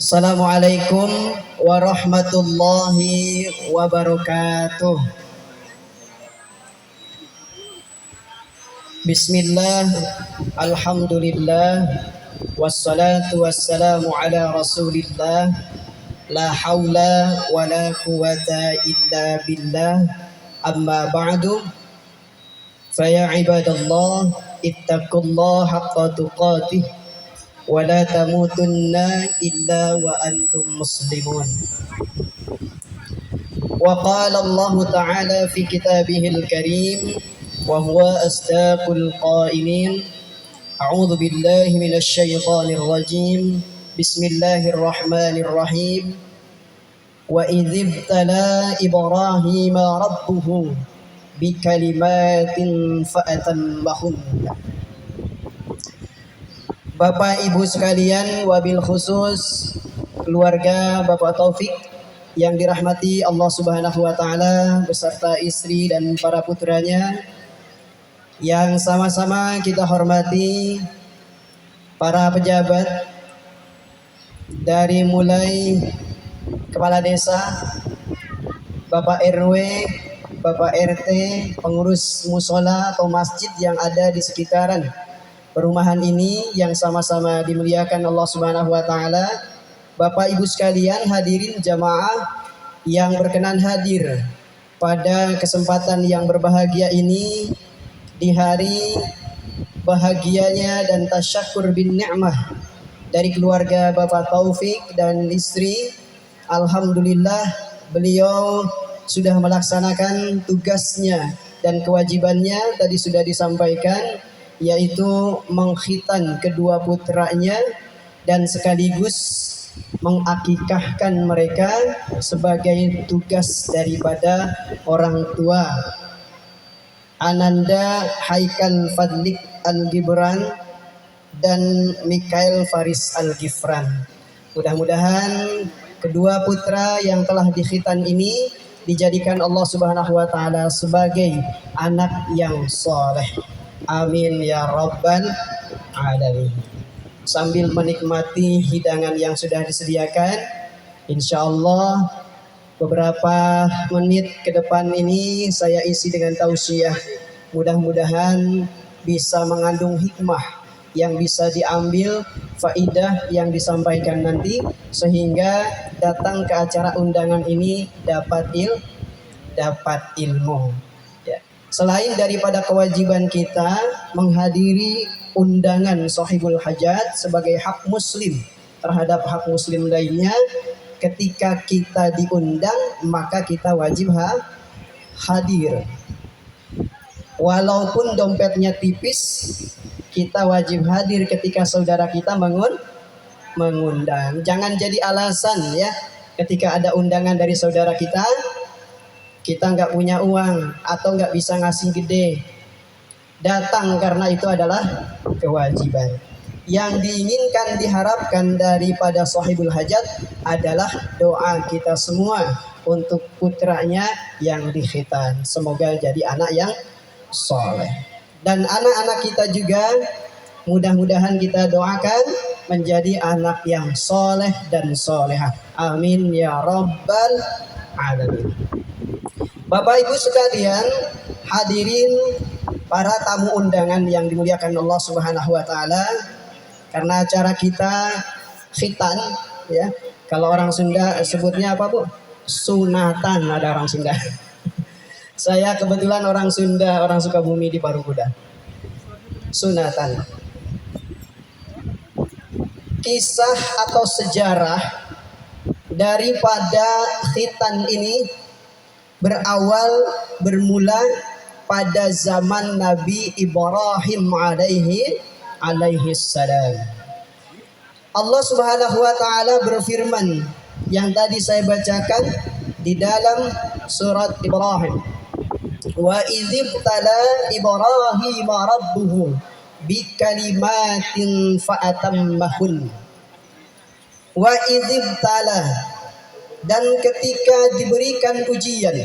Assalamualaikum warahmatullahi wabarakatuh. Bismillah, alhamdulillah, wassalatu wassalamu ala rasulillah. La hawla wa la quwata illa billah. Amma ba'du. Faya ibadallah, ittaqullaha haqqa tuqatih, wa la tamutunna illa wa antum muslimun. Wa qala Allah ta'ala fi kitabihil karim wa huwa asdaqul qailin. A'udzu billahi minasy syaithanir rajim. Bismillahirrahmanirrahim. Wa idzibtala Ibrahima rabbuhu bikalimatin fa'atammahunna. Bapak Ibu sekalian, wabil khusus keluarga Bapak Taufik yang dirahmati Allah Subhanahu wa taala beserta istri dan para putranya yang sama-sama kita hormati, para pejabat dari mulai kepala desa, Bapak RW, Bapak RT, pengurus musola atau masjid yang ada di sekitaran perumahan ini yang sama-sama dimuliakan Allah Subhanahu wa taala. Bapak Ibu sekalian, hadirin jamaah yang berkenan hadir pada kesempatan yang berbahagia ini di hari bahagianya dan tasyakur bin ni'mah dari keluarga Bapak Taufik dan istri. Alhamdulillah beliau sudah melaksanakan tugasnya dan kewajibannya, tadi sudah disampaikan, yaitu mengkhitan kedua putranya dan sekaligus mengakikahkan mereka sebagai tugas daripada orang tua. Ananda Haikal Fadlik Al-Gibran dan Mikael Faris Al-Gifran. Mudah-mudahan kedua putra yang telah dikhitan ini dijadikan Allah Subhanahu wa taala sebagai anak yang soleh. Amin ya rabbal alamin. Sambil menikmati hidangan yang sudah disediakan, insya Allah beberapa menit ke depan ini saya isi dengan tausiah. Mudah-mudahan bisa mengandung hikmah yang bisa diambil, faidah yang disampaikan nanti, sehingga datang ke acara undangan ini dapat ilmu. Selain daripada kewajiban kita menghadiri undangan sahibul hajat sebagai hak muslim terhadap hak muslim lainnya, ketika kita diundang maka kita wajib hadir. Walaupun dompetnya tipis, kita wajib hadir ketika saudara kita mengundang. Jangan jadi alasan ya, ketika ada undangan dari saudara kita nggak punya uang atau nggak bisa ngasih gede, datang karena itu adalah kewajiban. Yang diinginkan, diharapkan daripada sahibul hajat adalah doa kita semua untuk putranya yang dikhitan. Semoga jadi anak yang soleh. Dan anak-anak kita juga mudah-mudahan kita doakan menjadi anak yang soleh dan solehah. Amin ya rabbal alamin. Bapak Ibu sekalian, hadirin para tamu undangan yang dimuliakan Allah Subhanahu wa taala, karena acara kita khitan ya. Kalau orang Sunda sebutnya apa, Bu? Sunatan, ada orang Sunda. Saya kebetulan orang Sunda, orang Sukabumi di Parukuda. Sunatan. Kisah atau sejarah daripada khitan ini bermula pada zaman Nabi Ibrahim alaihi salam. Allah Subhanahu wa taala berfirman yang tadi saya bacakan di dalam surat Ibrahim. Wa idzibtala Ibrahima rabbuhu bikalimatin fa'atammahun. Wa idzibtala, dan ketika diberikan ujian,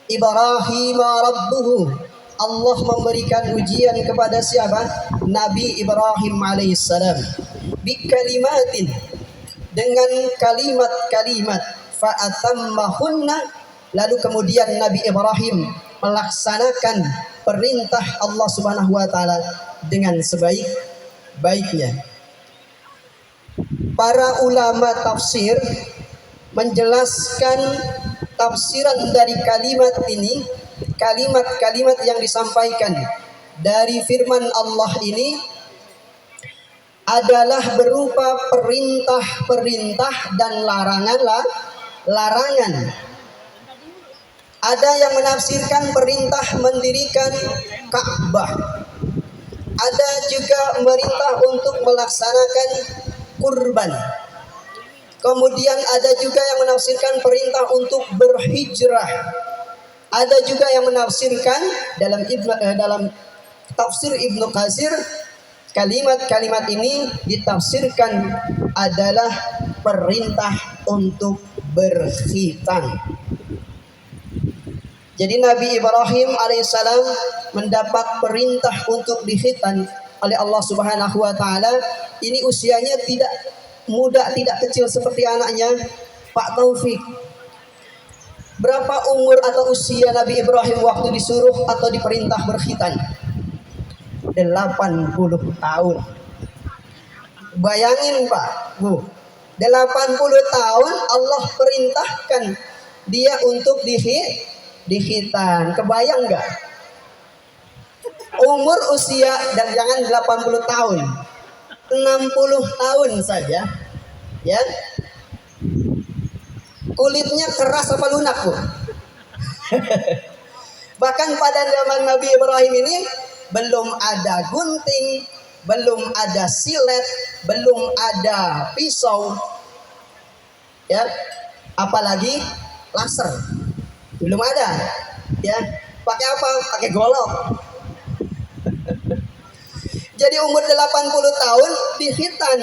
Ibrahim rabbuhu, Allah memberikan ujian kepada siapa? Nabi Ibrahim alaihissalam. Bikalimatin, dengan kalimat-kalimat fa'atammahunna, lalu kemudian Nabi Ibrahim melaksanakan perintah Allah Subhanahu wa taala dengan sebaik-baiknya. Para ulama tafsir menjelaskan tafsiran dari kalimat ini, kalimat-kalimat yang disampaikan dari firman Allah ini adalah berupa perintah-perintah dan larangan. Ada yang menafsirkan perintah mendirikan Ka'bah. Ada juga perintah untuk melaksanakan kurban. Kemudian ada juga yang menafsirkan perintah untuk berhijrah. Ada juga yang menafsirkan dalam tafsir Ibnu Katsir, kalimat-kalimat ini ditafsirkan adalah perintah untuk berkhitan. Jadi Nabi Ibrahim alaihissalam mendapat perintah untuk dikhitan oleh Allah Subhanahu wa taala. Ini usianya tidak muda, tidak kecil seperti anaknya Pak Taufik. Berapa umur atau usia Nabi Ibrahim waktu disuruh atau diperintah berkhitan? 80 tahun. Bayangin Pak, Bu, 80 tahun Allah perintahkan dia untuk dikhitan. Kebayang nggak? Umur usia, dan jangan 80 tahun, 60 tahun saja, ya. Kulitnya keras apa lunak, Bu? Bahkan pada zaman Nabi Ibrahim ini belum ada gunting, belum ada silet, belum ada pisau, ya, apalagi laser, belum ada, ya. Pakai apa? Pakai golok. Jadi umur 80 tahun dikhitan,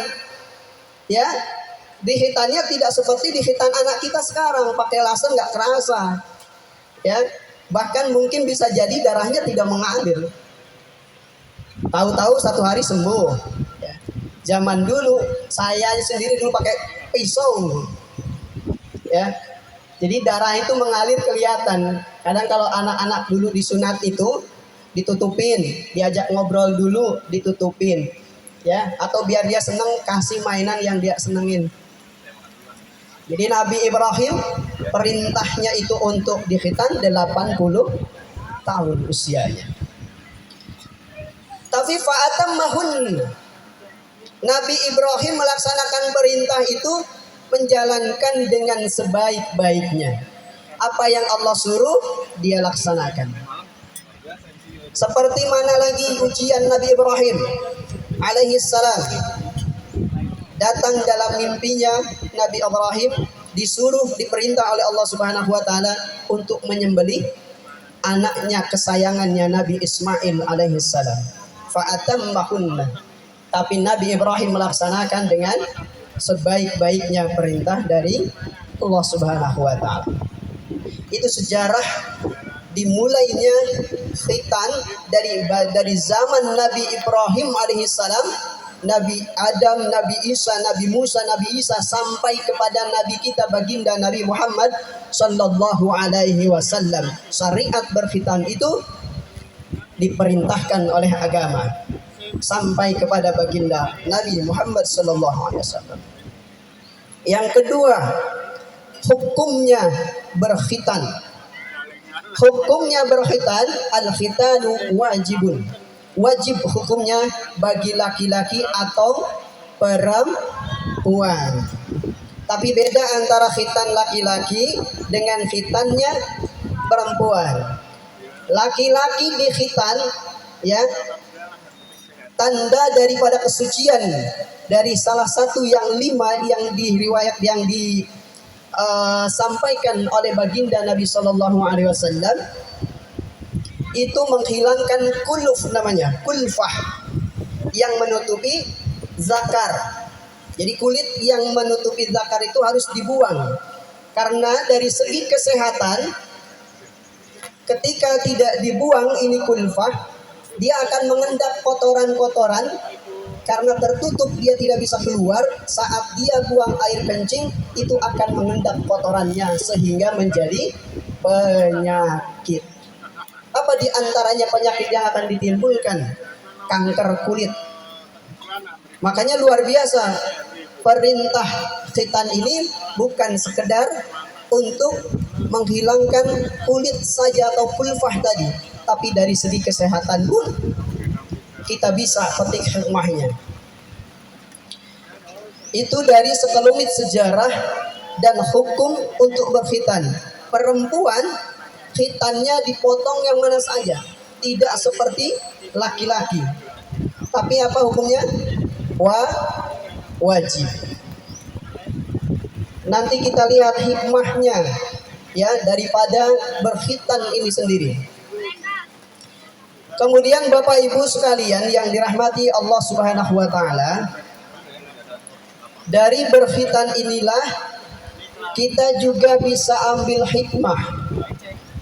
ya. Dikhitannya tidak seperti dikhitan anak kita sekarang, pakai laser nggak kerasa, ya. Bahkan mungkin bisa jadi darahnya tidak mengalir. Tahu-tahu satu hari sembuh. Ya. Zaman dulu saya sendiri dulu pakai pisau, ya. Jadi darah itu mengalir kelihatan. Kadang kalau anak-anak dulu disunat itu ditutupin, diajak ngobrol dulu ditutupin, ya. Atau biar dia seneng kasih mainan yang dia senengin. Jadi Nabi Ibrahim perintahnya itu untuk dikhitan 80 tahun usianya. Tapi fa'atammahun, Nabi Ibrahim melaksanakan perintah itu menjalankan dengan sebaik-baiknya. Apa yang Allah suruh dia laksanakan. Seperti mana lagi ujian Nabi Ibrahim alaihi salam. Datang dalam mimpinya Nabi Ibrahim diperintah oleh Allah Subhanahu wa taala untuk menyembelih anaknya kesayangannya Nabi Ismail alaihi salam. Fa'atammahunna. Tapi Nabi Ibrahim melaksanakan dengan sebaik-baiknya perintah dari Allah Subhanahu wa taala. Itu sejarah dimulainya khitan dari zaman Nabi Ibrahim alaihi salam, Nabi Adam, Nabi Isa, Nabi Musa, Nabi Isa, sampai kepada Nabi kita baginda Nabi Muhammad sallallahu alaihi wasallam. Syariat berkhitan itu diperintahkan oleh agama sampai kepada baginda Nabi Muhammad sallallahu alaihi wasallam. Yang kedua, hukumnya berkhitan. Hukumnya berkhitan, al-khitanu wajibun. Wajib hukumnya bagi laki-laki atau perempuan. Tapi beda antara khitan laki-laki dengan khitannya perempuan. Laki-laki di khitan, ya, tanda daripada kesucian dari salah satu yang 5 yang disampaikan oleh baginda Nabi Sallallahu Alaihi Wasallam, itu menghilangkan kuluf, namanya kulfah, yang menutupi zakar. Jadi kulit yang menutupi zakar itu harus dibuang, karena dari segi kesehatan ketika tidak dibuang ini kulfah, dia akan mengendap kotoran-kotoran karena tertutup dia tidak bisa keluar. Saat dia buang air kencing itu akan mengendap kotorannya sehingga menjadi penyakit. Apa di antaranya penyakit yang akan ditimbulkan? Kanker kulit. Makanya luar biasa, perintah khitan ini bukan sekedar untuk menghilangkan kulit saja atau kulfah tadi, tapi dari segi kesehatan pun kita bisa petik hikmahnya. Itu dari sekelumit sejarah dan hukum untuk berkhitan. Perempuan khitannya dipotong yang mana saja, tidak seperti laki-laki. Tapi apa hukumnya? Wajib. Nanti kita lihat hikmahnya ya daripada berkhitan ini sendiri. Kemudian Bapak Ibu sekalian yang dirahmati Allah Subhanahu wa taala, dari berkhitan inilah kita juga bisa ambil hikmah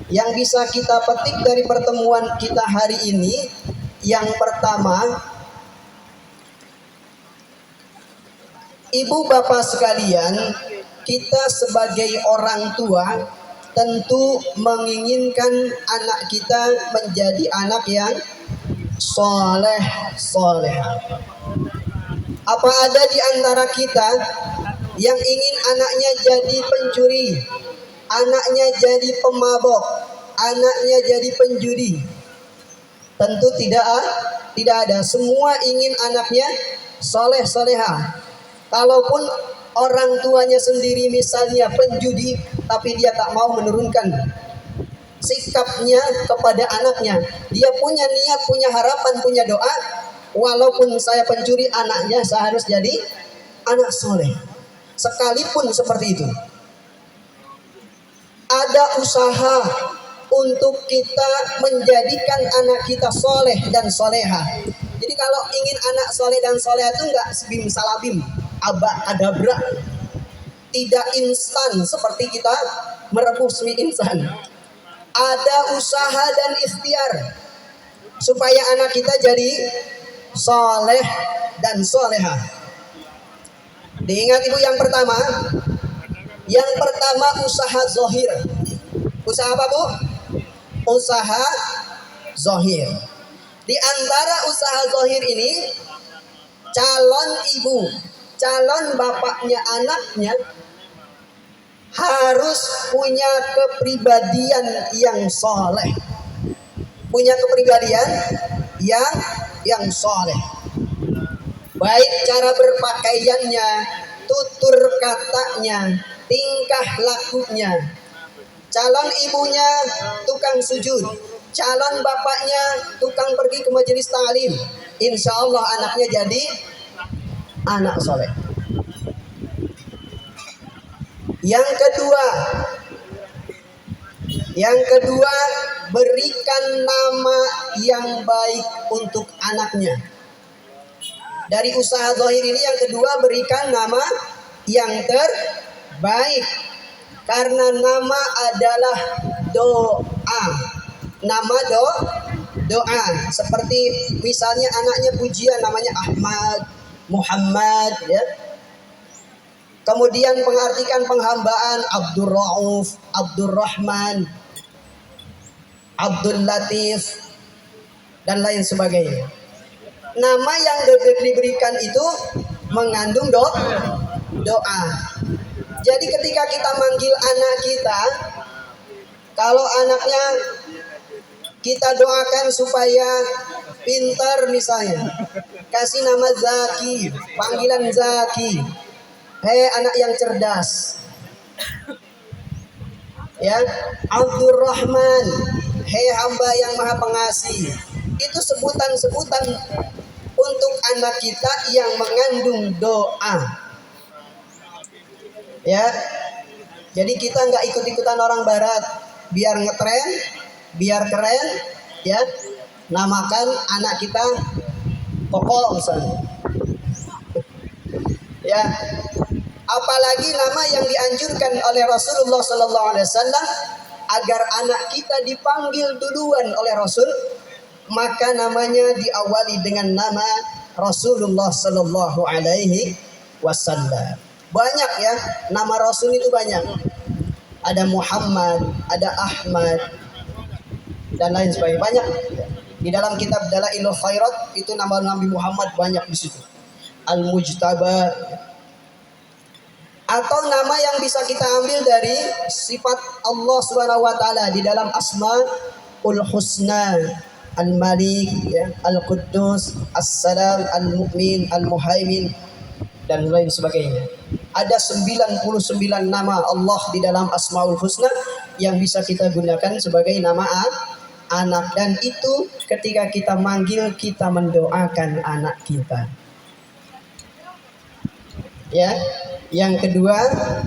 yang bisa kita petik dari pertemuan kita hari ini. Yang pertama, ibu bapak sekalian, kita sebagai orang tua tentu menginginkan anak kita menjadi anak yang soleh. Apa ada di antara kita yang ingin anaknya jadi pencuri, anaknya jadi pemabok, anaknya jadi penjudi? Tentu tidak ada. Semua ingin anaknya soleh-soleha. Kalaupun orang tuanya sendiri misalnya penjudi, tapi dia tak mau menurunkan sikapnya kepada anaknya. Dia punya niat, punya harapan, punya doa. Walaupun saya pencuri, anaknya saya harus jadi anak soleh. Sekalipun seperti itu, ada usaha untuk kita menjadikan anak kita soleh dan soleha. Jadi kalau ingin anak soleh dan soleha itu enggak sebim salabim, abrak-adabrak, tidak instan seperti kita merebus mie instan. Ada usaha dan ikhtiar supaya anak kita jadi soleh dan soleha. Diingat ibu, yang pertama usaha zohir. Usaha apa bu? Usaha zohir. Di antara usaha zohir ini, calon ibu, calon bapaknya anaknya harus punya kepribadian yang soleh, punya kepribadian yang soleh. Baik cara berpakaiannya, tutur katanya, tingkah lakunya. Calon ibunya tukang sujud, calon bapaknya tukang pergi ke majelis ta'lim. Insya Allah anaknya jadi anak soleh. Yang kedua, berikan nama yang baik untuk anaknya. Dari usaha zahir ini yang kedua, berikan nama yang terbaik. Karena nama adalah doa. Nama doa. Seperti misalnya anaknya pujian, namanya Ahmad, Muhammad, ya. Kemudian pengartikan penghambaan, Abdur Rauf, Abdur Rahman, Abdul Latif, dan lain sebagainya. Nama yang diberikan itu mengandung doa. Jadi ketika kita manggil anak kita, kalau anaknya kita doakan supaya pintar misalnya, kasih nama Zaki, panggilan Zaki. Hei anak yang cerdas. Ya, Abdur Rahman, hei hamba yang maha pengasih. Itu sebutan-sebutan untuk anak kita yang mengandung doa. Ya, jadi kita nggak ikut-ikutan orang barat, biar ngetren, biar keren, ya. Namakan anak kita Koko misalnya. Ya, apalagi nama yang dianjurkan oleh Rasulullah SAW agar anak kita dipanggil duluan oleh Rasul, maka namanya diawali dengan nama Rasulullah Sallallahu Alaihi Wasallam. Banyak ya, nama Rasul itu banyak. Ada Muhammad, ada Ahmad, dan lain sebagainya. Banyak. Di dalam kitab Dalailul Khairat itu nama Nabi Muhammad banyak di situ. Al-Mujtaba, atau nama yang bisa kita ambil dari sifat Allah Subhanahu wa taala di dalam Asmaul Husna, Al-Malik, ya, Al-Quddus, As-Salam, Al-Mu'min, Al-Muhaimin, dan lain sebagainya. Ada 99 nama Allah di dalam Asmaul Husna yang bisa kita gunakan sebagai nama anak, dan itu ketika kita manggil kita mendoakan anak kita. Ya, yang kedua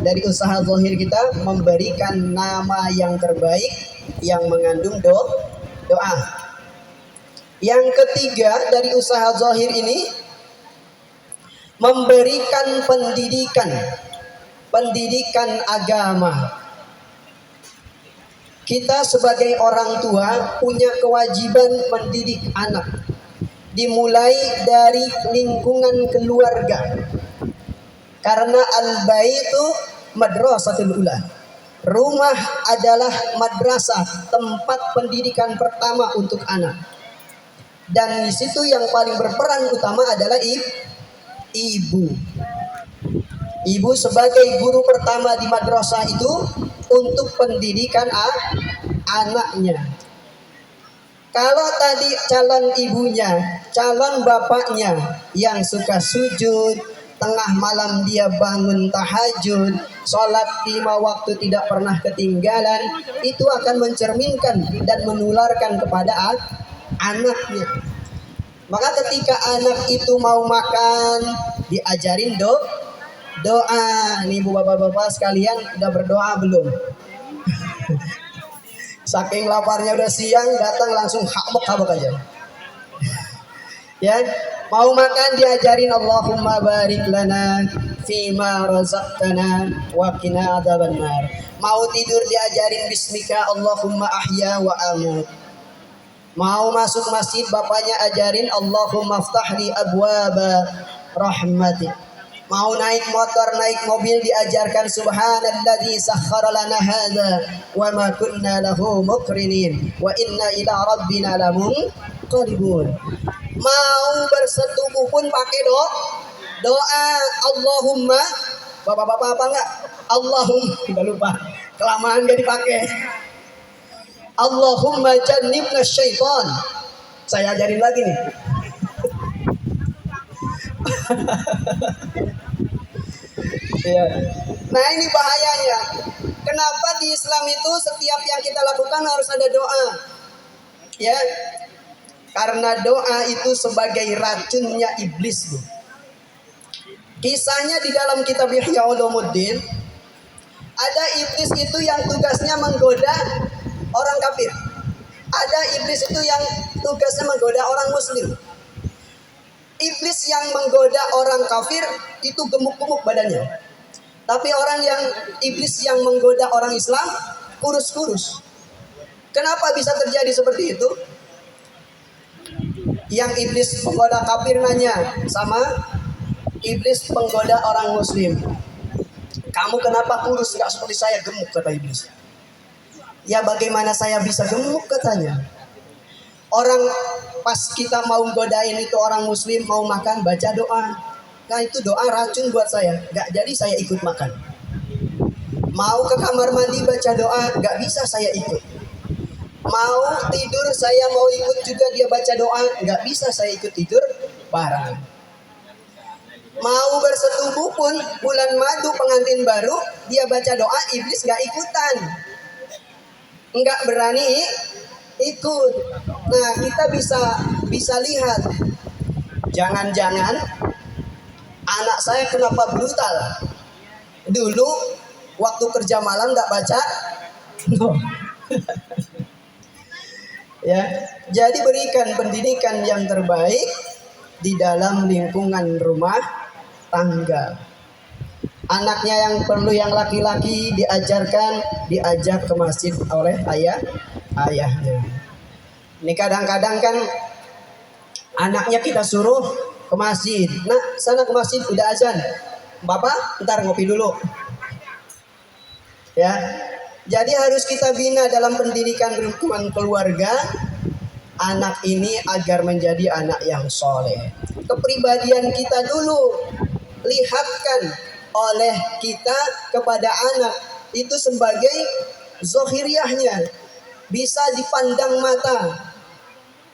dari usaha zahir kita memberikan nama yang terbaik yang mengandung doa. Yang ketiga dari usaha zahir ini memberikan pendidikan agama. Kita sebagai orang tua punya kewajiban mendidik anak, dimulai dari lingkungan keluarga. Karena al-baitu madrasatul ula. Rumah adalah madrasah, tempat pendidikan pertama untuk anak. Dan di situ yang paling berperan utama adalah ibu. Ibu sebagai guru pertama di madrasah itu untuk pendidikan anaknya. Kalau tadi calon ibunya, calon bapaknya yang suka sujud, tengah malam dia bangun tahajud, sholat 5 waktu tidak pernah ketinggalan, itu akan mencerminkan dan menularkan kepada anaknya. Maka ketika anak itu mau makan, diajarin doa. Nih ibu bapak-bapak sekalian, udah berdoa belum? Saking laparnya udah siang, datang langsung habak-habak aja. Ya, mau makan diajarin Allahumma barik lana fima razaqtana wa qina adzabannar. Mau tidur diajarin bismika Allahumma ahya wa amut. Mau masuk masjid bapaknya ajarin Allahumma ftahli abwaba rahmatik. Mau naik motor, naik mobil diajarkan subhanalladzi sakhkhara lana hadza wa ma kunna lahu muqrinin wa inna ila rabbina lamunqalibun. Mau bersetubuh pun pakai doa Allahumma, bapak-bapak apa enggak? Allahumma, udah lupa, kelamaan gak dipakai. Allahumma jannibna syaitan. Saya ajarin lagi nih. Ya. Nah ini bahayanya. Kenapa di Islam itu setiap yang kita lakukan harus ada doa? Ya, karena doa itu sebagai racunnya iblis. Kisahnya di dalam kitab Ihya Ulumuddin, ada iblis itu yang tugasnya menggoda orang kafir. Ada iblis itu yang tugasnya menggoda orang muslim. Iblis yang menggoda orang kafir itu gemuk-gemuk badannya. Tapi iblis yang menggoda orang Islam kurus-kurus. Kenapa bisa terjadi seperti itu? Yang iblis penggoda kafir nanya sama iblis penggoda orang muslim, kamu kenapa kurus, gak seperti saya gemuk, kata iblis. Ya bagaimana saya bisa gemuk, katanya. Orang pas kita mau godain itu orang muslim mau makan baca doa. Nah itu doa racun buat saya, gak jadi saya ikut makan. Mau ke kamar mandi baca doa, gak bisa saya ikut. Mau tidur saya mau ikut juga dia baca doa, gak bisa saya ikut tidur bareng. Mau bersetubuh pun bulan madu pengantin baru dia baca doa, iblis gak ikutan, gak berani ikut. Nah kita bisa lihat, jangan-jangan anak saya kenapa brutal. Dulu waktu kerja malam gak baca no. Ya, jadi berikan pendidikan yang terbaik di dalam lingkungan rumah tangga. Anaknya yang perlu yang laki-laki diajak ke masjid oleh ayahnya. Ini kadang-kadang kan anaknya kita suruh ke masjid. Nah, sana ke masjid udah azan. Bapak, ntar ngopi dulu. Ya. Jadi harus kita bina dalam pendidikan lingkungan keluarga anak ini agar menjadi anak yang soleh. Kepribadian kita dulu lihatkan oleh kita kepada anak itu sebagai zohiriahnya, bisa dipandang mata.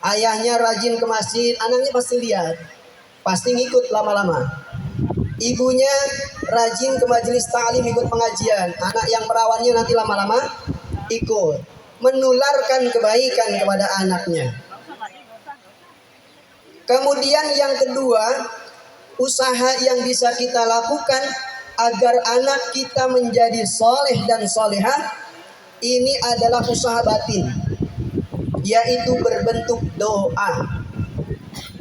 Ayahnya rajin ke masjid, anaknya pasti lihat, pasti ngikut lama-lama. Ibunya rajin ke majelis ta'lim, ikut pengajian, anak yang perawannya nanti lama-lama ikut, menularkan kebaikan kepada anaknya. Kemudian yang kedua, usaha yang bisa kita lakukan agar anak kita menjadi soleh dan solehah, ini adalah usaha batin, yaitu berbentuk doa.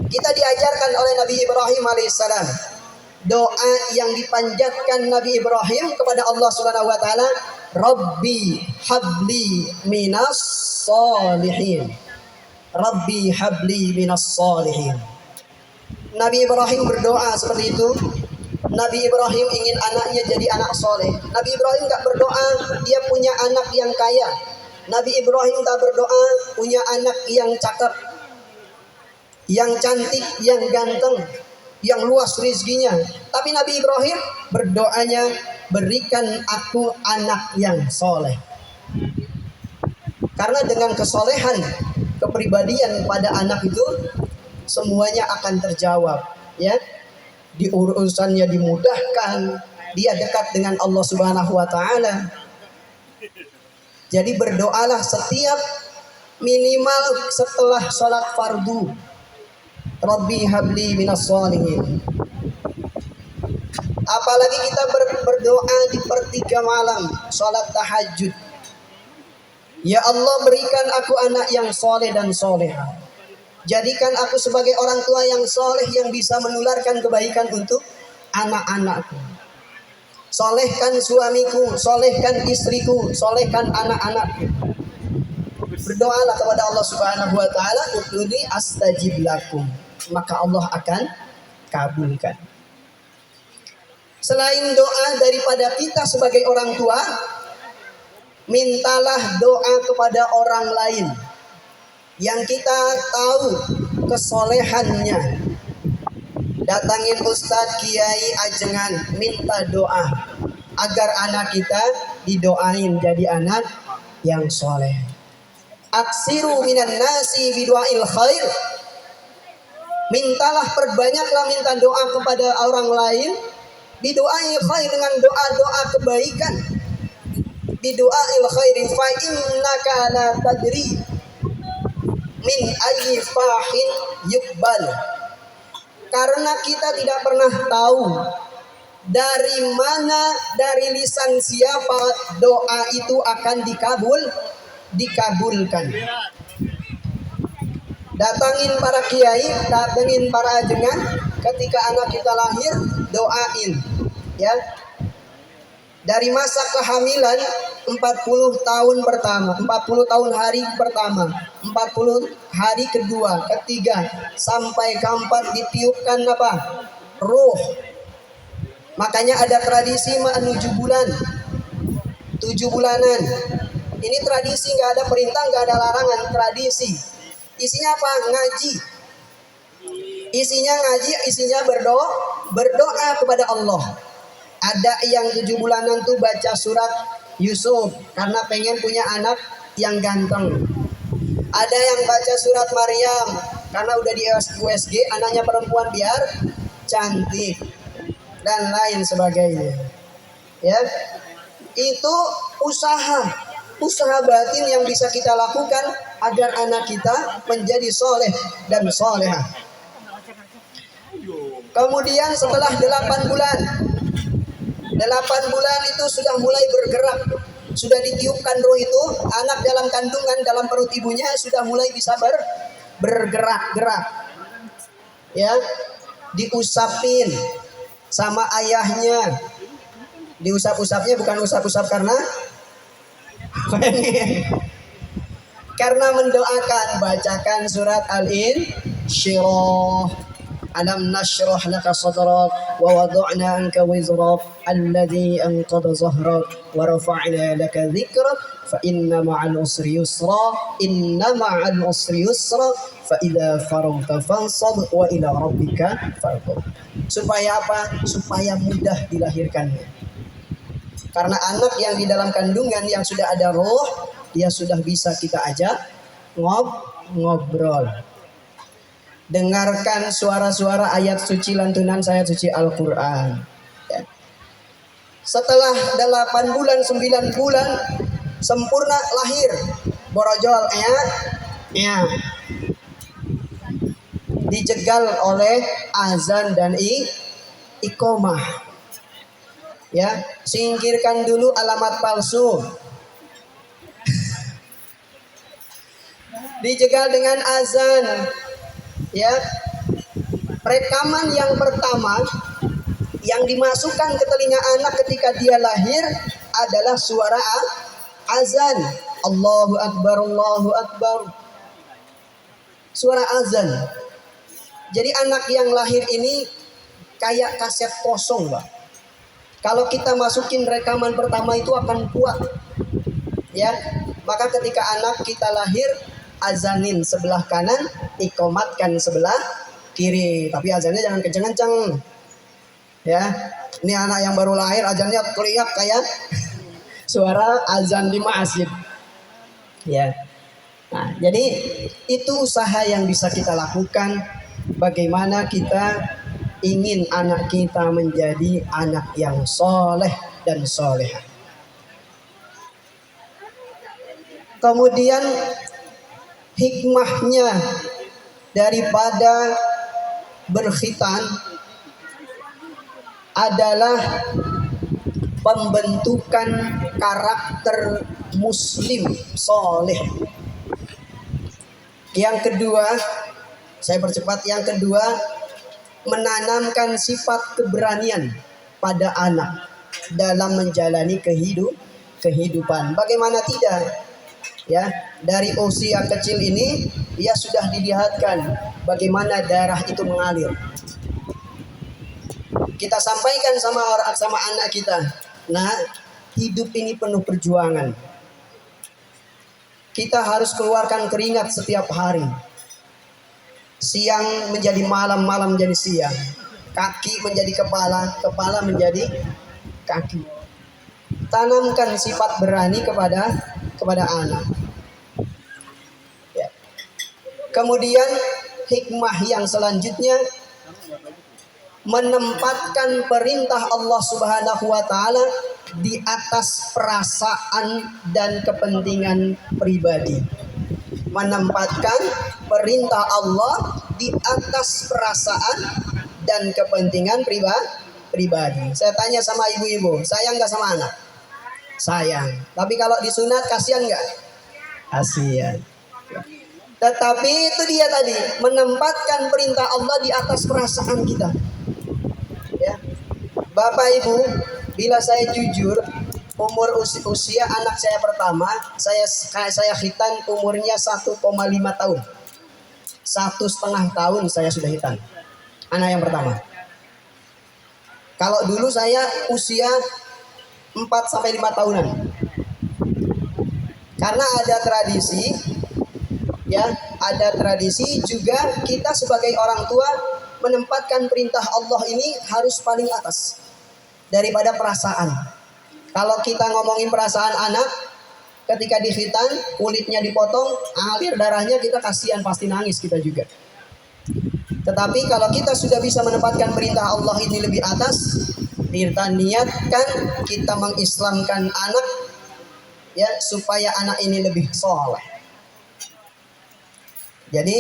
Kita diajarkan oleh Nabi Ibrahim alaihissalam, doa yang dipanjatkan Nabi Ibrahim kepada Allah Subhanahu wa taala, Rabbi habli minas solihin. Rabbi habli minas solihin. Nabi Ibrahim berdoa seperti itu. Nabi Ibrahim ingin anaknya jadi anak soleh. Nabi Ibrahim tak berdoa dia punya anak yang kaya. Nabi Ibrahim tak berdoa punya anak yang cakep, yang cantik, yang ganteng, yang luas rezekinya. Tapi Nabi Ibrahim berdoanya, berikan aku anak yang soleh. Karena dengan kesolehan kepribadian pada anak itu, semuanya akan terjawab, ya. Di urusannya dimudahkan, dia dekat dengan Allah Subhanahu wa taala. Jadi berdoalah setiap minimal setelah sholat fardu, Rabbi habli minas sholihin. Apalagi kita berdoa di sepertiga malam, sholat tahajud, ya Allah berikan aku anak yang soleh dan soleha. Jadikan aku sebagai orang tua yang soleh, yang bisa menularkan kebaikan untuk anak-anakku. Solehkan suamiku, solehkan istriku, solehkan anak-anakku. Berdoalah kepada Allah Subhanahu wa taala, ud'uni astajib lakum, maka Allah akan kabulkan. Selain doa daripada kita sebagai orang tua, mintalah doa kepada orang lain yang kita tahu kesolehannya. Datangin Ustadz Kiai Ajengan, minta doa agar anak kita didoain jadi anak yang soleh. Aksiru minan nasi bidu'ail khair. Mintalah, perbanyaklah minta doa kepada orang lain, bidu'ail khair, dengan doa-doa kebaikan. Bidu'ail khair fa innaka la tadri min ayyi fahin yukbal. Karena kita tidak pernah tahu dari mana, dari lisan siapa doa itu akan dikabulkan. Datangin para kiai, datangin para ajengan, ketika anak kita lahir doain, ya. Dari masa kehamilan 40 tahun pertama, 40 tahun hari pertama, 40 hari kedua, ketiga, sampai keempat ditiupkan apa? Ruh. Makanya ada tradisi menuju bulan, 7 bulanan. Ini tradisi, nggak ada perintah, nggak ada larangan, tradisi. Isinya apa? Ngaji. Isinya ngaji, isinya berdoa kepada Allah. Ada yang 7 bulanan tuh baca surat Yusuf karena pengen punya anak yang ganteng. Ada yang baca surat Maryam karena udah di USG, anaknya perempuan biar cantik, dan lain sebagainya. Ya, itu usaha batin yang bisa kita lakukan agar anak kita menjadi soleh dan solehah. Kemudian setelah 8 bulan, 8 bulan itu sudah mulai bergerak, sudah ditiupkan roh itu, anak dalam kandungan dalam perut ibunya sudah mulai bisa bergerak-gerak, ya, diusapin sama ayahnya. Diusap-usapnya bukan usap-usap karena karena mendoakan, bacakan surat Al-Insyirah, Alam nashrah laka sadrak wa wada'na anka wizrak alladhi anqadha zahrak wa rafa'na laka dhikrak fa inna ma'al usri yusra inna ma'al usri yusra fa idza faragta fansab wa ila rabbika farghab. Supaya apa? Supaya mudah dilahirkannya. Karena anak yang di dalam kandungan yang sudah ada roh, dia sudah bisa kita ajak ngobrol. Dengarkan suara-suara ayat suci lantunan saya suci Al-Quran. Ya. Setelah 8 bulan, 9 bulan, sempurna lahir. Borojol, ya. Dijegal oleh azan dan iqomah. Ya, singkirkan dulu alamat palsu. Dijegal dengan azan. Ya, rekaman yang pertama yang dimasukkan ke telinga anak ketika dia lahir adalah suara azan. Allahu Akbar, Allahu Akbar. Suara azan. Jadi anak yang lahir ini kayak kaset kosong, Pak. Kalau kita masukin rekaman pertama itu akan kuat. Ya, maka ketika anak kita lahir, azanin sebelah kanan, ikomatkan sebelah kiri. Tapi azannya jangan kenceng-kenceng. Ya, ini anak yang baru lahir azannya teriak kayak suara azan di masjid. Ya. Nah, jadi itu usaha yang bisa kita lakukan. Bagaimana kita ingin anak kita menjadi anak yang soleh dan solehah. Kemudian hikmahnya daripada berkhitan adalah pembentukan karakter muslim soleh. Yang kedua, saya percepat, yang kedua, menanamkan sifat keberanian pada anak dalam menjalani kehidupan. Bagaimana tidak? Ya, dari usia kecil ini ia sudah dilihatkan bagaimana darah itu mengalir. Kita sampaikan sama anak kita, nah, hidup ini penuh perjuangan. Kita harus keluarkan keringat setiap hari. Siang menjadi malam, malam menjadi siang. Kaki menjadi kepala, kepala menjadi kaki. Tanamkan sifat berani kepada anak. Ya. Kemudian hikmah yang selanjutnya, menempatkan perintah Allah Subhanahu wa taala di atas perasaan dan kepentingan pribadi. Menempatkan perintah Allah di atas perasaan dan kepentingan pribadi. Saya tanya sama ibu-ibu, sayang nggak sama anak? Sayang. Tapi kalau disunat kasihan nggak? Kasihan. Tetapi itu dia tadi, menempatkan perintah Allah di atas perasaan kita. Ya. Bapak Ibu, bila saya jujur, umur usia anak saya pertama, saya khitan umurnya 1,5 tahun. 1,5 tahun saya sudah khitan. Anak yang pertama. Kalau dulu saya usia 4-5 tahunan. Karena ada tradisi, ya, ada tradisi juga kita sebagai orang tua menempatkan perintah Allah ini harus paling atas daripada perasaan. Kalau kita ngomongin perasaan anak, ketika di khitan, kulitnya dipotong, alir darahnya, kita kasihan, pasti nangis kita juga. Tetapi kalau kita sudah bisa menempatkan perintah Allah ini lebih atas, kita niatkan kita mengislamkan anak, ya, supaya anak ini lebih soleh. Jadi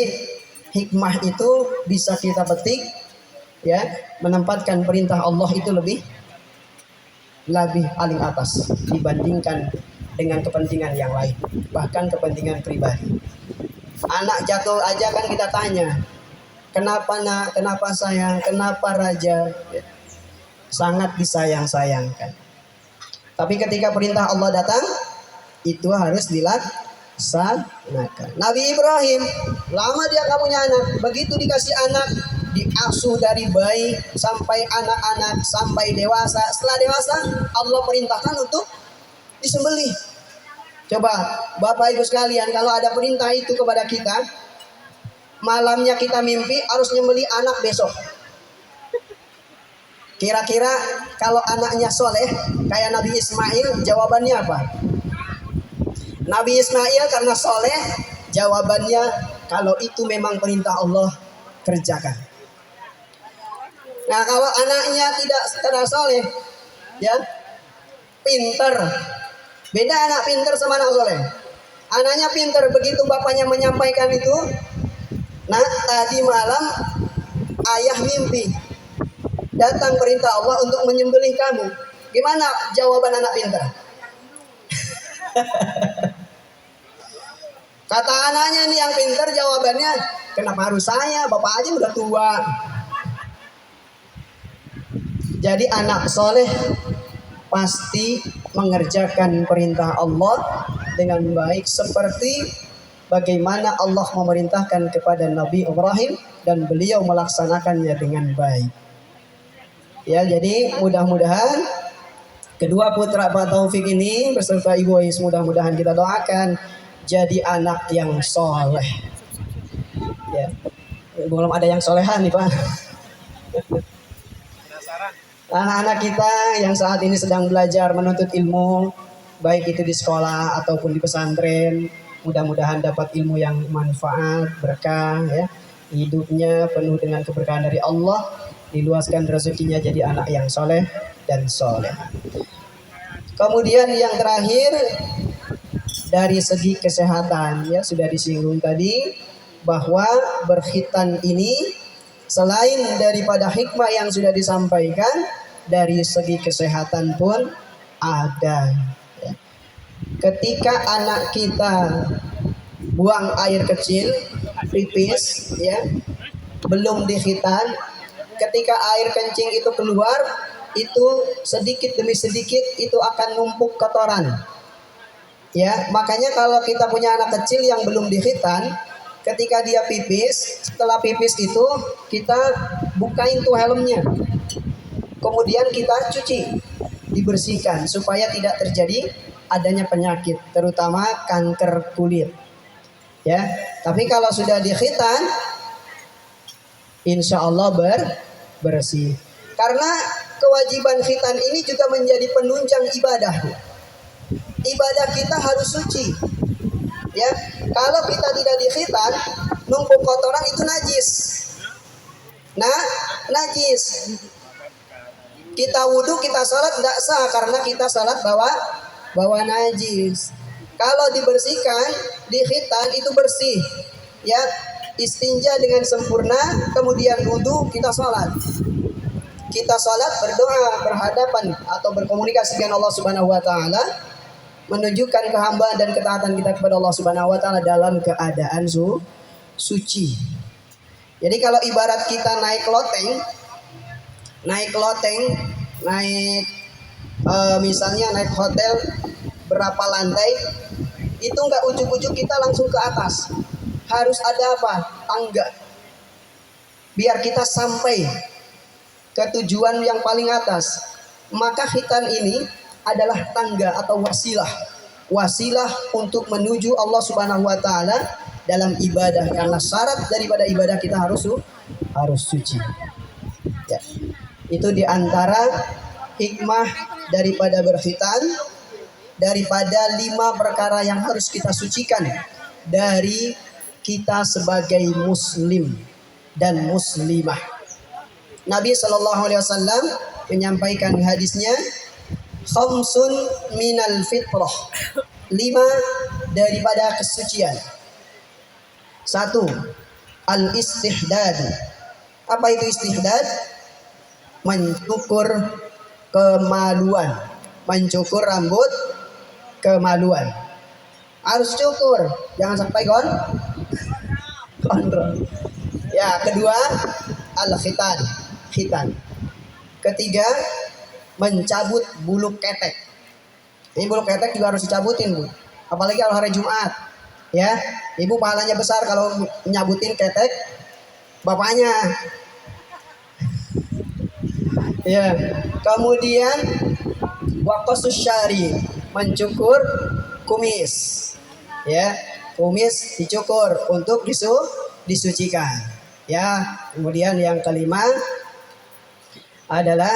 hikmah itu bisa kita petik, ya, menempatkan perintah Allah itu lebih paling atas dibandingkan dengan kepentingan yang lain, bahkan kepentingan pribadi. Anak jatuh aja kan kita tanya, kenapa nak, kenapa sayang, kenapa raja, sangat disayang-sayangkan. Tapi ketika perintah Allah datang, itu harus dilaksanakan. Nabi Ibrahim, lama dia gak punya anak, begitu dikasih anak, asuh dari bayi sampai anak-anak sampai dewasa. Setelah dewasa Allah perintahkan untuk disembelih. Coba Bapak Ibu sekalian, kalau ada perintah itu kepada kita, malamnya kita mimpi harus nyembelih anak besok. Kira-kira kalau anaknya soleh kayak Nabi Ismail, jawabannya apa? Nabi Ismail karena soleh, jawabannya kalau itu memang perintah Allah, kerjakan. Nah kalau anaknya tidak sekedar soleh, ya pinter, beda anak pinter sama anak soleh. Anaknya pinter, begitu bapaknya menyampaikan itu, nah tadi malam ayah mimpi, datang perintah Allah untuk menyembelih kamu. Gimana jawaban anak pinter? Kata anaknya nih yang pinter, jawabannya, kenapa harus saya? Bapak aja udah tua. Jadi anak soleh pasti mengerjakan perintah Allah dengan baik, seperti bagaimana Allah memerintahkan kepada Nabi Ibrahim dan beliau melaksanakannya dengan baik. Ya, jadi mudah-mudahan kedua putra Pak Taufik ini beserta Ibu Ais, mudah-mudahan kita doakan jadi anak yang soleh. Ya, belum ada yang solehan nih Pak. Anak-anak kita yang saat ini sedang belajar menuntut ilmu, baik itu di sekolah ataupun di pesantren, mudah-mudahan dapat ilmu yang manfaat, berkah, ya. Hidupnya penuh dengan keberkahan dari Allah, diluaskan rezekinya jadi anak yang soleh dan soleh. Kemudian yang terakhir, dari segi kesehatan, ya sudah disinggung tadi bahwa berkhitan ini selain daripada hikmah yang sudah disampaikan, dari segi kesehatan pun ada. Ketika anak kita buang air kecil, pipis, ya, belum dikhitan, ketika air kencing itu keluar, itu sedikit demi sedikit itu akan numpuk kotoran. Ya, makanya kalau kita punya anak kecil yang belum dikhitan, ketika dia pipis, setelah pipis itu kita bukain tuh helmnya, kemudian kita cuci, dibersihkan supaya tidak terjadi adanya penyakit, terutama kanker kulit. Ya, tapi kalau sudah dikhitan, insya Allah bersih. Karena kewajiban khitan ini juga menjadi penunjang ibadah. Ibadah kita harus suci. Ya, kalau kita tidak dikhitan, numpuk kotoran itu najis. Nah, najis. Kita wudhu, kita salat tidak sah karena kita salat bawa najis. Kalau dibersihkan, dikhitan itu bersih. Ya, istinja dengan sempurna, kemudian wudhu, kita salat. Kita salat berdoa, berhadapan atau berkomunikasi dengan Allah Subhanahu wa taala, menunjukkan kehambaan dan ketaatan kita kepada Allah Subhanahu wa taala dalam keadaan suci. Jadi kalau ibarat kita naik loteng, misalnya naik hotel berapa lantai, itu nggak ujuk-ujuk kita langsung ke atas. Harus ada apa? Tangga. Biar kita sampai ke tujuan yang paling atas. Maka khitan ini adalah tangga atau wasilah untuk menuju Allah Subhanahu wa taala dalam ibadah, karena syarat daripada ibadah kita harus suci. Ya. Itu diantara hikmah daripada berkhitan, daripada 5 perkara yang harus kita sucikan dari kita sebagai muslim dan muslimah. Nabi Shallallahu Alaihi Wasallam menyampaikan hadisnya, khamsun minal fitrah, 5 daripada kesucian. 1, al istihdad. Apa itu istihdad? Mencukur kemaluan, mencukur rambut kemaluan. Harus cukur, jangan sampai gondrong. Ya, kedua, al khitan. Ketiga, mencabut bulu ketek. Ini bulu ketek juga harus dicabutin, Bu. Apalagi kalau hari Jumat. Ya, ibu pahalanya besar kalau nyabutin ketek bapaknya. Ya, kemudian waqasus syari, mencukur kumis. Ya, kumis dicukur untuk disucikan. Ya, kemudian yang kelima adalah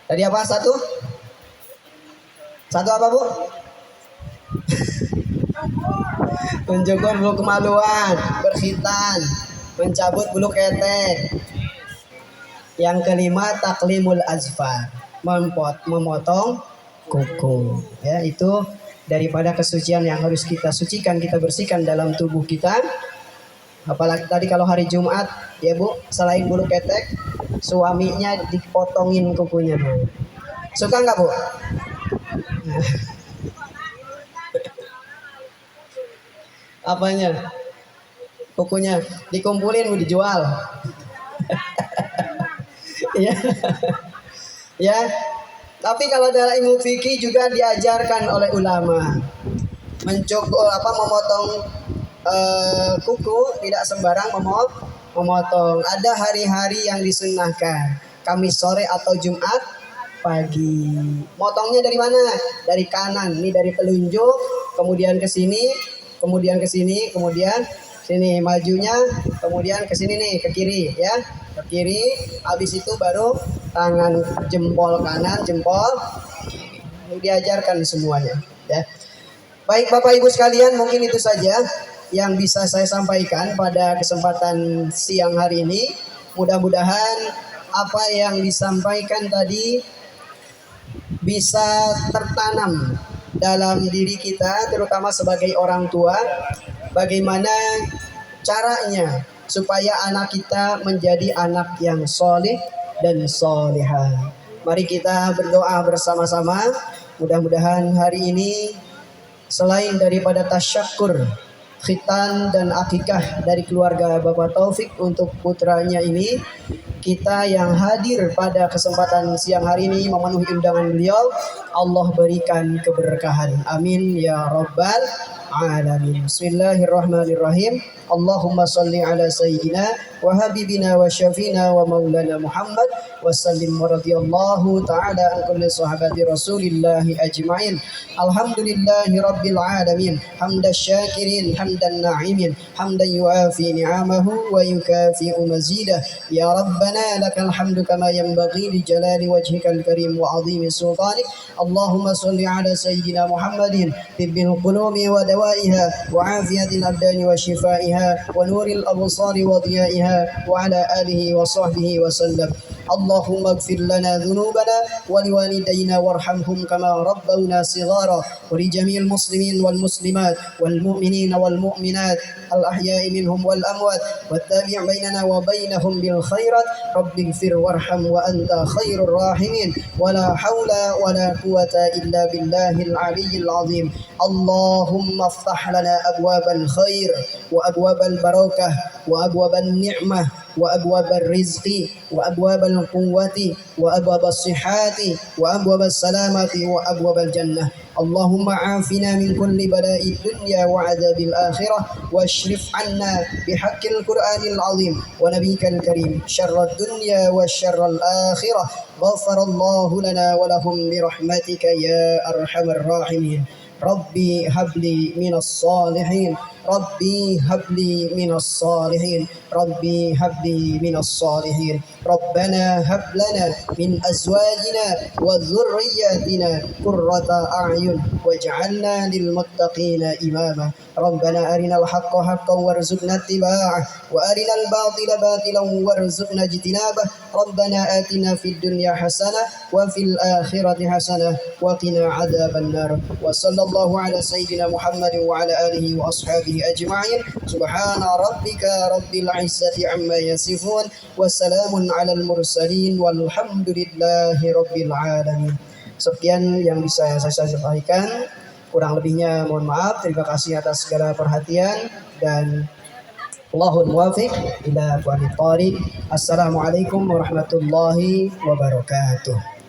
tadi apa satu? Satu apa, Bu? Mencukur bulu kemaluan, berkhitan, mencabut bulu ketek. Yang kelima taklimul azfar, memotong kuku. Ya, itu daripada kesucian yang harus kita sucikan, kita bersihkan dalam tubuh kita. Apalagi tadi kalau hari Jumat, ya Bu, selain bulu ketek, suaminya dipotongin kukunya Bu. Suka nggak Bu? Apanya? Kukunya dikumpulin Bu, dijual. Ya, ya. Tapi kalau dalam ilmu fikih juga diajarkan oleh ulama memotong kuku tidak sembarang memotong. Ada hari-hari yang disunnahkan, Kamis sore atau Jumat pagi. Motongnya dari mana? Dari kanan, ini dari telunjuk, kemudian ke sini, kemudian ke sini, kemudian sini majunya, kemudian ke sini nih, ke kiri ya. Ke kiri, habis itu baru tangan jempol kanan, jempol diajarkan semuanya ya. Baik Bapak Ibu sekalian, mungkin itu saja yang bisa saya sampaikan pada kesempatan siang hari ini. Mudah-mudahan apa yang disampaikan tadi bisa tertanam dalam diri kita, terutama sebagai orang tua, bagaimana caranya supaya anak kita menjadi anak yang soleh dan solehah. Mari kita berdoa bersama-sama. Mudah-mudahan hari ini selain daripada tasyakur, khitan dan akikah dari keluarga Bapak Taufik untuk putranya ini, kita yang hadir pada kesempatan siang hari ini memenuhi undangan beliau, Allah berikan keberkahan. Amin ya rabbal alamin. Bismillahirrahmanirrahim. Allahumma salli ala sayyidina wa habibina wa syafina wa maulana Muhammad wa sallim wa radiyallahu ta'ala an kulli sahabati rasulillahi ajma'in. Alhamdulillahi rabbil alamin, hamdan syakirin, hamdan na'imin, hamdan yuafi ni'amahu wa yukafi'u mazidah. Ya Rabbana lakal hamdu kama yanbaghi li jalali wajhikal karim wa azimi sultanik. Allahumma salli ala sayyidina Muhammadin tibbil qulubi wa dawaiha wa afiyatil abdani wa shifaiha wa nuril absari wa diyaiha wa ala alihi wa sahbihi wa sallam. Allahumma ighfir lana dhunubana wa liwalidayna warhamhum kama rabbawna sighara wa li jami'il muslimin wal muslimat wal mu'minina wal mu'minat al ahya'i minhum wal amwat wattabi' bainana wa bainahum bil khairat. Rabbi ighfir warham wa anta khairur rahimin wa la hawla wa la quwwata illa billahil aliyyil azim. Allahumma iftah lana abwabal khair wa abwabal barakah wa abwabal ni'mah wa abwabal rizqi wa abwabal quwwati wa abwabal sihhati wa abwabal salamati wa abwabal jannah. Allahumma afina min kulli bala'i dunya wa adzabil akhirah washrif anna bihaqqil qur'anil azim wa nabiyyikal karim syarrad dunya wa syarral akhirah. Ghafarallahu lana wa lahum bi rahmatika ya arhamar rahimin. Rabbi habli minas salihin, Rabbi habli minas salihin, Rabbi habli minas salihin. Rabbana hab lana min azwajina wa dhurriyyatina qurrata a'yun waj'alna lil muttaqina imama. Rabbana arinal haqqa haqqan warzuqna ittiba'ah wa arinal batila batilan warzuqna ijtinabah. Rabbana atina fid dunya hasanah wa fil akhirati hasanah wa qina adzaban nar. Wa sallallahu ala sayyidina Muhammadin wa ala alihi wa ashabihi ajma'in. Subhana rabbika rabbil izzati amma yasifun wa salamun alal mursalin walhamdulillahi rabbil alamin. Sekian yang bisa saya sampaikan. Kurang lebihnya mohon maaf. Terima kasih atas segala perhatian dan Allahul muwaffiq ila aqwamit thoriq. Assalamualaikum warahmatullahi wabarakatuh.